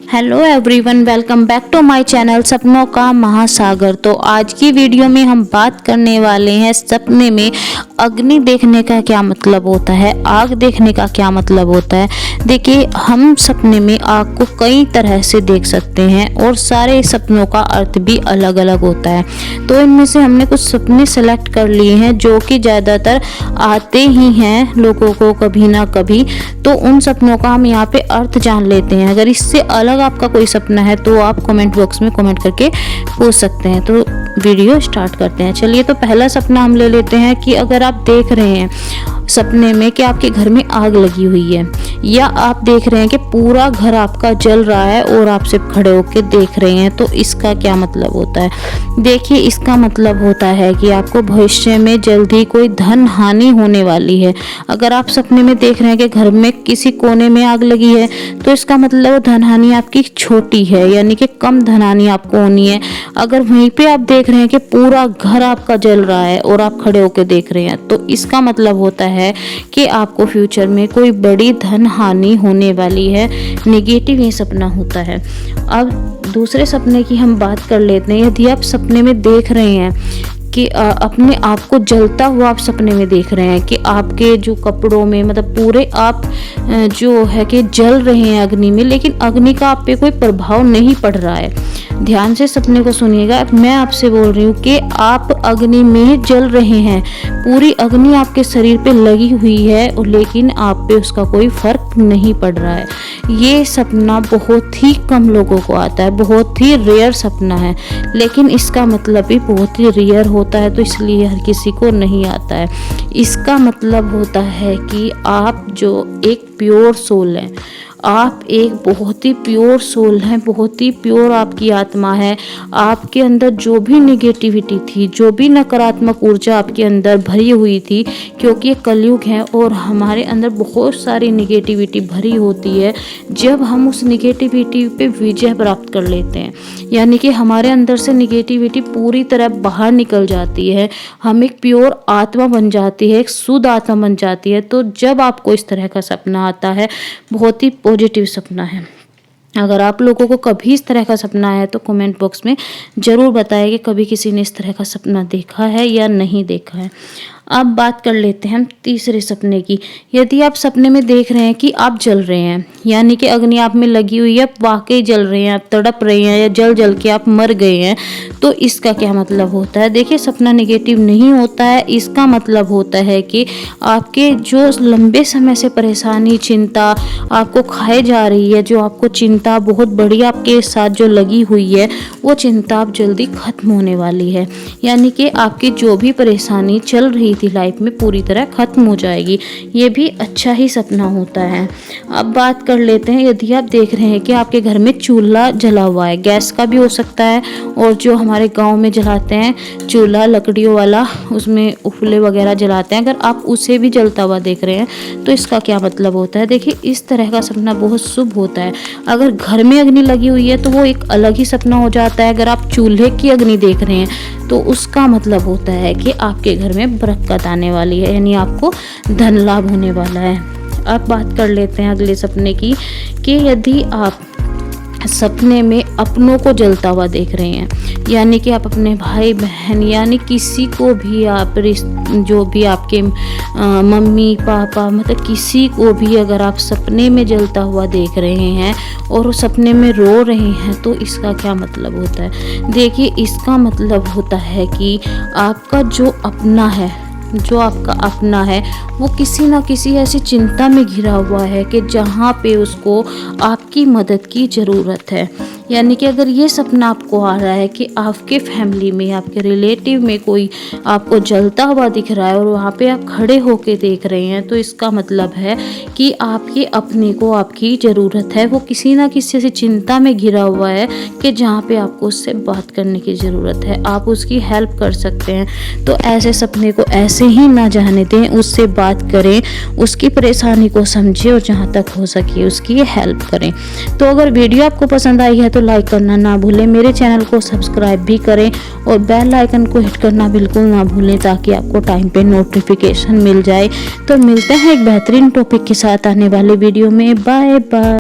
Hello everyone, welcome back to my channel सपनों का महासागर। तो आज की वीडियो में हम बात करने वाले हैं सपने में अग्नि देखने का क्या मतलब होता है, आग देखने का क्या मतलब होता है। देखिए, हम सपने में आग को कई तरह से देख सकते हैं और सारे सपनों का अर्थ भी अलग अलग होता है। तो इनमें से हमने कुछ सपने सेलेक्ट कर लिए हैं जो कि ज़्यादातर आते ही हैं लोगों को कभी ना कभी। तो उन सपनों का हम यहाँ पे अर्थ जान लेते हैं। अगर इससे अलग आपका कोई सपना है तो आप कमेंट बॉक्स में कमेंट करके पूछ सकते हैं। तो वीडियो स्टार्ट करते हैं। चलिए, तो पहला सपना हम ले लेते हैं कि अगर आप देख रहे हैं सपने में कि आपके घर में आग लगी हुई है, या आप देख रहे हैं कि पूरा घर आपका जल रहा है और आप सिर्फ खड़े होकर देख रहे हैं, तो इसका क्या मतलब होता है। देखिए, इसका मतलब होता है कि आपको भविष्य में जल्दी कोई धन हानि होने वाली है। अगर आप सपने में देख रहे हैं कि घर में किसी कोने में आग लगी है, तो इसका मतलब धन हानि आपकी छोटी है, यानी कि कम धन हानि आपको होनी है। अगर वहीं पे आप देख रहे हैं कि पूरा घर आपका जल रहा है और आप खड़े होकर देख रहे हैं, तो इसका मतलब होता है कि आपको फ्यूचर में कोई बड़ी धन हानि होने वाली है। नेगेटिव ये सपना होता है। अब दूसरे सपने की हम बात कर लेते हैं। यदि आप सपने में देख रहे हैं कि अपने आप को जलता हुआ आप सपने में देख रहे हैं कि आपके जो कपड़ों में मतलब पूरे आप जो है कि जल रहे हैं अग्नि में, लेकिन अग्नि का आप पे कोई प्रभाव नहीं पड़ रहा है। ध्यान से सपने को सुनिएगा। मैं आपसे बोल रही हूँ कि आप अग्नि में जल रहे हैं, पूरी अग्नि आपके शरीर पे लगी हुई है और लेकिन आप पे उसका कोई फर्क नहीं पड़ रहा है। ये सपना बहुत ही कम लोगों को आता है, बहुत ही रेयर सपना है, लेकिन इसका मतलब भी बहुत ही रेयर होता है, तो इसलिए हर किसी को नहीं आता है। इसका मतलब होता है कि आप जो एक प्योर सोल है, आप एक बहुत ही प्योर सोल हैं, बहुत ही प्योर आपकी आत्मा है। आपके अंदर जो भी नेगेटिविटी थी, जो भी नकारात्मक ऊर्जा आपके अंदर भरी हुई थी, क्योंकि ये कलयुग है और हमारे अंदर बहुत सारी नेगेटिविटी भरी होती है। जब हम उस नेगेटिविटी पे विजय प्राप्त कर लेते हैं, यानी कि हमारे अंदर से नेगेटिविटी पूरी तरह बाहर निकल जाती है, हम एक प्योर आत्मा बन जाती है, एक शुद्ध आत्मा बन जाती है। तो जब आपको इस तरह का सपना आता है, बहुत ही पॉजिटिव सपना है। अगर आप लोगों को कभी इस तरह का सपना आया तो कमेंट बॉक्स में ज़रूर बताएं कि कभी किसी ने इस तरह का सपना देखा है या नहीं देखा है। अब बात कर लेते हैं हम तीसरे सपने की। यदि आप सपने में देख रहे हैं कि आप जल रहे हैं, यानी कि अग्नि आप में लगी हुई है, आप वाकई जल रहे हैं, आप तड़प रहे हैं या जल जल के आप मर गए हैं, तो इसका क्या मतलब होता है। देखिए, सपना नेगेटिव नहीं होता है। इसका मतलब होता है कि आपके जो लंबे समय से परेशानी, चिंता आपको खाए जा रही है, जो आपको चिंता बहुत बड़ी आपके साथ जो लगी हुई है, वो चिंता अब जल्दी खत्म होने वाली है। यानी कि आपकी जो भी परेशानी चल रही थी लाइफ में, पूरी तरह खत्म हो जाएगी। ये भी अच्छा ही सपना होता है। अब बात कर लेते हैं, यदि आप देख रहे हैं कि आपके घर में चूल्हा जला हुआ है, गैस का भी हो सकता है और जो हमारे गांव में जलाते हैं चूल्हा लकड़ियों वाला, उसमें उपले वगैरह जलाते हैं, अगर आप उसे भी जलता हुआ देख रहे हैं, तो इसका क्या मतलब होता है। देखिए, इस तरह का सपना बहुत शुभ होता है। अगर घर में अग्नि लगी हुई है तो वो एक अलग ही सपना हो जाता है। अगर आप चूल्हे की अग्नि देख रहे हैं तो उसका मतलब होता है कि आपके घर में बरकत आने वाली है, यानी आपको धन लाभ होने वाला है। अब बात कर लेते हैं अगले सपने की कि यदि आप सपने में अपनों को जलता हुआ देख रहे हैं, यानी कि आप अपने भाई बहन यानी किसी को भी आप जो भी आपके मम्मी पापा मतलब किसी को भी अगर आप सपने में जलता हुआ देख रहे हैं और सपने में रो रहे हैं, तो इसका क्या मतलब होता है। देखिए, इसका मतलब होता है कि आपका जो अपना है, जो आपका अपना है, वो किसी ना किसी ऐसी चिंता में घिरा हुआ है कि जहाँ पे उसको आपकी मदद की ज़रूरत है। यानी कि अगर ये सपना आपको आ रहा है कि आपके फैमिली में, आपके रिलेटिव में कोई आपको जलता हुआ दिख रहा है और वहाँ पे आप खड़े होके देख रहे हैं, तो इसका मतलब है कि आपके अपने को आपकी ज़रूरत है। वो किसी ना किसी ऐसी चिंता में घिरा हुआ है कि जहाँ पे आपको उससे बात करने की ज़रूरत है, आप उसकी हेल्प कर सकते हैं। तो ऐसे सपने को ऐसे ही ना जाने दें, उससे बात करें, उसकी परेशानी को समझें और जहाँ तक हो सके उसकी हेल्प करें। तो अगर वीडियो आपको पसंद आई है तो लाइक करना ना भूलें, मेरे चैनल को सब्सक्राइब भी करें और बेल आइकन को हिट करना बिल्कुल ना भूलें ताकि आपको टाइम पे नोटिफिकेशन मिल जाए। तो मिलते हैं एक बेहतरीन टॉपिक के साथ आने वाले वीडियो में। Bye bye.